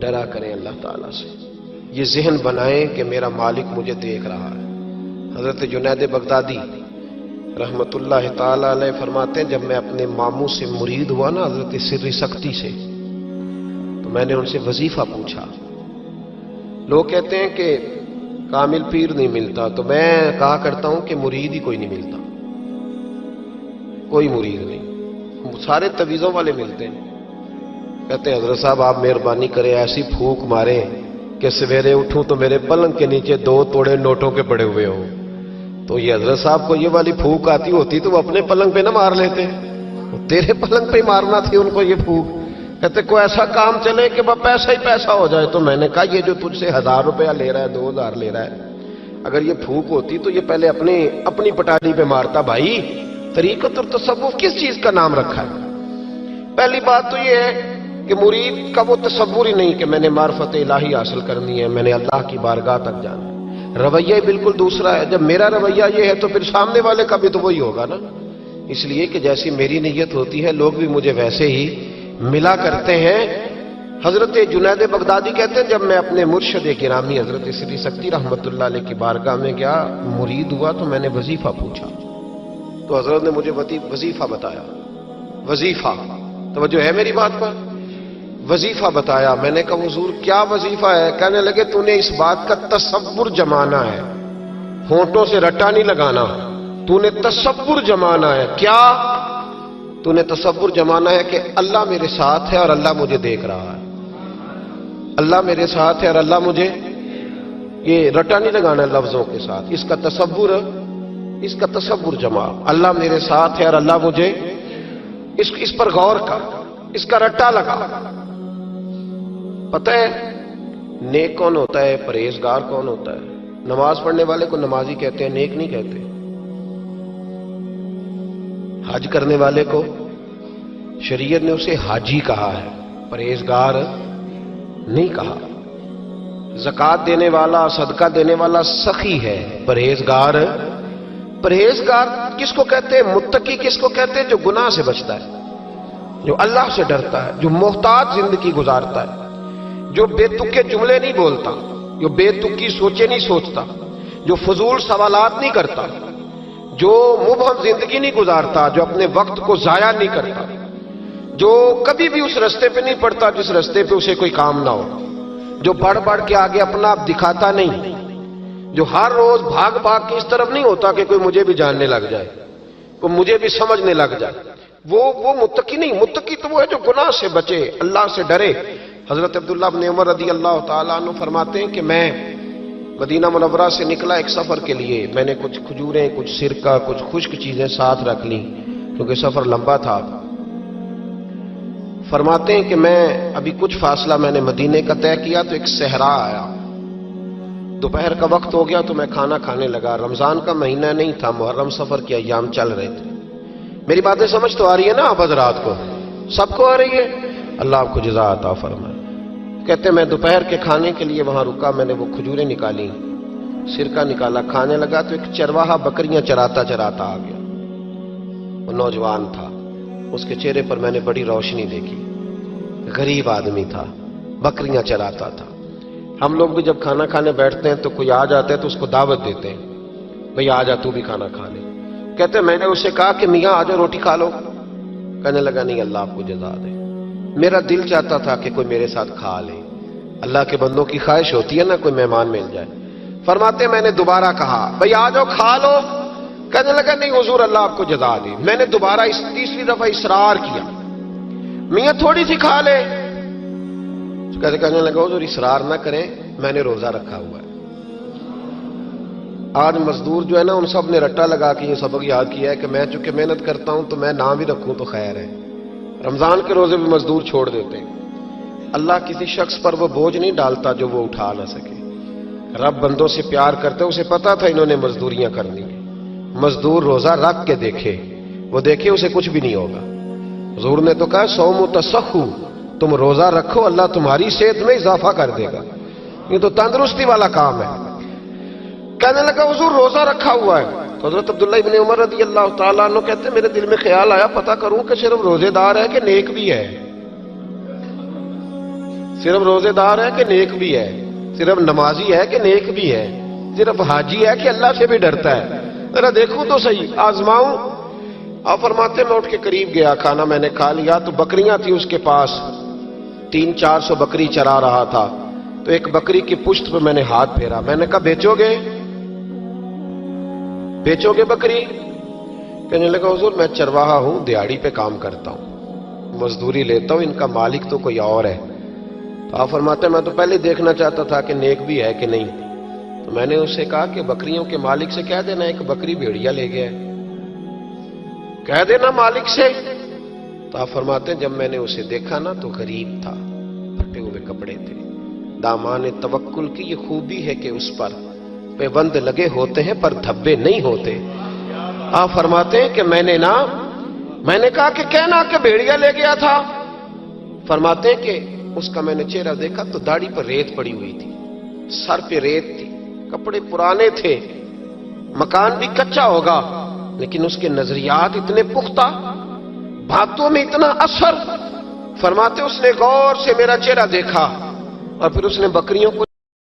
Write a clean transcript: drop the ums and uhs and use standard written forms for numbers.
ڈرا کریں اللہ تعالیٰ سے، یہ ذہن بنائیں کہ میرا مالک مجھے دیکھ رہا ہے۔ حضرت جنید بغدادی رحمت اللہ تعالیٰ علیہ فرماتے ہیں جب میں اپنے ماموں سے مرید ہوا نا حضرت سری سختی سے، تو میں نے ان سے وظیفہ پوچھا۔ لوگ کہتے ہیں کہ کامل پیر نہیں ملتا، تو میں کہا کرتا ہوں کہ مرید ہی کوئی نہیں ملتا، کوئی مرید نہیں، سارے تویزوں والے ملتے ہیں۔ کہتے ہیں حضرت صاحب آپ مہربانی کریں ایسی پھونک ماریں کہ سویرے اٹھوں تو میرے پلنگ کے نیچے 2 توڑے نوٹوں کے پڑے ہوئے ہوں۔ تو یہ حضرت صاحب کو یہ والی پھونک آتی ہوتی تو وہ اپنے پلنگ پہ نہ مار لیتے، وہ تیرے پلنگ پہ ہی مارنا تھی ان کو یہ پھونک۔ کہتے کوئی ایسا کام چلے کہ وہ پیسہ ہی پیسہ ہو جائے۔ تو میں نے کہا یہ جو تجھ سے 1000 روپیہ لے رہا ہے 2000 لے رہا ہے، اگر یہ پھونک ہوتی تو یہ پہلے اپنی پٹالی پہ مارتا۔ بھائی طریقت اور تصوف کس چیز کا نام رکھا ہے؟ پہلی بات تو یہ ہے کہ مرید کا وہ تصور ہی نہیں کہ میں نے معرفت الہی حاصل کرنی ہے، میں نے اللہ کی بارگاہ تک جانا ہے۔ رویہ بالکل دوسرا ہے۔ جب میرا رویہ یہ ہے تو پھر سامنے والے کا بھی تو وہی ہوگا نا۔ اس لیے کہ جیسی میری نیت ہوتی ہے لوگ بھی مجھے ویسے ہی ملا کرتے ہیں۔ حضرت جنید بغدادی کہتے ہیں جب میں اپنے مرشد گرامی حضرت سری سختی رحمت اللہ علیہ کی بارگاہ میں گیا، مرید ہوا، تو میں نے وظیفہ پوچھا، تو حضرت نے مجھے وظیفہ بتایا۔ وظیفہ، توجہ ہے میری بات پر؟ وظیفہ بتایا۔ میں نے کہا حضور کیا وظیفہ ہے؟ کہنے لگے تو نے اس بات کا تصور جمانا ہے، ہونٹوں سے رٹا نہیں لگانا، تو نے تصور جمانا ہے۔ کیا؟ تو نے تصور جمانا ہے کہ اللہ میرے ساتھ ہے اور اللہ مجھے دیکھ رہا ہے، اللہ میرے ساتھ ہے اور اللہ مجھے، یہ رٹا نہیں لگانا ہے لفظوں کے ساتھ، اس کا تصور جما، اللہ میرے ساتھ ہے اور اللہ مجھے، اس پر غور کر، اس کا رٹا لگا۔ پتہ ہے نیک کون ہوتا ہے، پرہیزگار کون ہوتا ہے؟ نماز پڑھنے والے کو نمازی کہتے ہیں، نیک نہیں کہتے۔ حج کرنے والے کو شریعت نے اسے حاجی کہا ہے، پرہیزگار نہیں کہا۔ زکوٰۃ دینے والا، صدقہ دینے والا سخی ہے، پرہیزگار کس کو کہتے ہیں؟ متقی کس کو کہتے ہیں؟ جو گناہ سے بچتا ہے، جو اللہ سے ڈرتا ہے، جو محتاط زندگی گزارتا ہے، جو بے تکے جملے نہیں بولتا، جو بے تکی سوچے نہیں سوچتا، جو فضول سوالات نہیں کرتا، جو مبہم زندگی نہیں گزارتا، جو اپنے وقت کو ضائع نہیں کرتا، جو کبھی بھی اس رستے پہ نہیں پڑتا جس رستے پہ اسے کوئی کام نہ ہو، جو بڑھ کے آگے اپنا آپ دکھاتا نہیں، جو ہر روز بھاگ کے اس طرف نہیں ہوتا کہ کوئی مجھے بھی جاننے لگ جائے، کوئی مجھے بھی سمجھنے لگ جائے، وہ متقی نہیں۔ متقی تو وہ ہے جو گناہ سے بچے، اللہ سے ڈرے۔ حضرت عبداللہ بن عمر رضی اللہ تعالیٰ عنہ فرماتے ہیں کہ میں مدینہ منورہ سے نکلا ایک سفر کے لیے، میں نے کچھ کھجوریں، کچھ سرکہ، کچھ خشک چیزیں ساتھ رکھ لیں کیونکہ سفر لمبا تھا۔ فرماتے ہیں کہ میں ابھی کچھ فاصلہ میں نے مدینے کا طے کیا تو ایک صحرا آیا، دوپہر کا وقت ہو گیا تو میں کھانا کھانے لگا۔ رمضان کا مہینہ نہیں تھا، محرم سفر کے ایام چل رہے تھے۔ میری باتیں سمجھ تو آ رہی ہے نا آپ حضرات کو؟ سب کو آ رہی ہے؟ اللہ آپ کو جزا عطا فرمائے۔ کہتے میں دوپہر کے کھانے کے لیے وہاں رکا، میں نے وہ کھجوریں نکالی، سرکہ نکالا، کھانے لگا تو ایک چرواہا بکریاں چراتا آ گیا۔ وہ نوجوان تھا، اس کے چہرے پر میں نے بڑی روشنی دیکھی، غریب آدمی تھا، بکریاں چراتا تھا۔ ہم لوگ بھی جب کھانا کھانے بیٹھتے ہیں تو کوئی آ جاتا ہے تو اس کو دعوت دیتے ہیں، بھئی آ جا تو بھی کھانا کھا لے۔ کہتے میں نے اسے کہا کہ میاں آ جا روٹی کھا لو، کہنے لگا نہیں اللہ آپ کو جزا دے، میرا دل چاہتا تھا کہ کوئی میرے ساتھ کھا لے۔ اللہ کے بندوں کی خواہش ہوتی ہے نا کوئی مہمان مل جائے۔ فرماتے میں نے دوبارہ کہا بھئی آ جاؤ کھا لو، کہنے لگا نہیں حضور اللہ آپ کو جزا دے۔ میں نے دوبارہ تیسری دفعہ اصرار کیا، میاں تھوڑی سی کھا لے۔ کہنے لگا حضور اصرار نہ کریں، میں نے روزہ رکھا ہوا ہے۔ آج مزدور جو ہے نا ان سب نے رٹا لگا کے یہ سبق یاد کیا ہے کہ میں چونکہ محنت کرتا ہوں تو میں نہ بھی رکھوں تو خیر ہے۔ رمضان کے روزے بھی مزدور چھوڑ دیتے ہیں۔ اللہ کسی شخص پر وہ بوجھ نہیں ڈالتا جو وہ اٹھا نہ سکے۔ رب بندوں سے پیار کرتے، اسے پتا تھا انہوں نے مزدوریاں کرنی ہیں۔ مزدور روزہ رکھ کے دیکھے، وہ دیکھے اسے کچھ بھی نہیں ہوگا۔ حضور نے تو کہا صوم تصحو، تم روزہ رکھو اللہ تمہاری صحت میں اضافہ کر دے گا، یہ تو تندرستی والا کام ہے۔ کہنے لگا حضور روزہ رکھا ہوا ہے۔ تو حضرت عبداللہ ابن عمر رضی اللہ تعالیٰ عنہ کہتے ہیں میرے دل میں خیال آیا پتہ کروں کہ صرف روزے دار ہے کہ نیک بھی ہے۔ صرف روزے دار ہے کہ نیک بھی ہے؟ صرف نمازی ہے کہ نیک بھی ہے؟ صرف حاجی ہے کہ اللہ سے بھی ڈرتا ہے؟ ذرا دیکھوں تو صحیح، آزماؤں۔ آپ فرماتے میں اٹھ کے قریب گیا، کھانا میں نے کھا لیا تو بکریاں تھیں اس کے پاس، 300-400 بکری چرا رہا تھا، تو ایک بکری کی پشت پہ میں نے ہاتھ پھیرا، میں نے کہا بیچو گے؟ بیچو گے بکری؟ کہنے لگا حضور میں چرواہا ہوں، دیہاڑی پہ کام کرتا ہوں، مزدوری لیتا ہوں، ان کا مالک تو کوئی اور ہے۔ تو آپ فرماتے ہیں میں تو پہلے دیکھنا چاہتا تھا کہ نیک بھی ہے کہ نہیں، تو میں نے اس سے کہا کہ بکریوں کے مالک سے کہہ دینا ایک بکری بھیڑیا لے گیا ہے، کہہ دینا مالک سے۔ تو آپ فرماتے ہیں جب میں نے اسے دیکھا نا تو غریب تھا، پھٹے ہوئے کپڑے تھے۔ دامان توکل کی یہ خوبی ہے کہ اس پر پیوند لگے ہوتے ہیں پر دھبے نہیں ہوتے۔ آپ فرماتے ہیں کہ میں نے کہا کہ کہنا کہ بھیڑیا لے گیا تھا۔ فرماتے ہیں کہ اس کا میں نے چہرہ دیکھا تو داڑھی پر ریت پڑی ہوئی تھی، سر پہ ریت تھی، کپڑے پرانے تھے، مکان بھی کچا ہوگا، لیکن اس کے نظریات اتنے پختہ، باتوں میں اتنا اثر۔ فرماتے اس نے غور سے میرا چہرہ دیکھا اور پھر اس نے بکریوں کو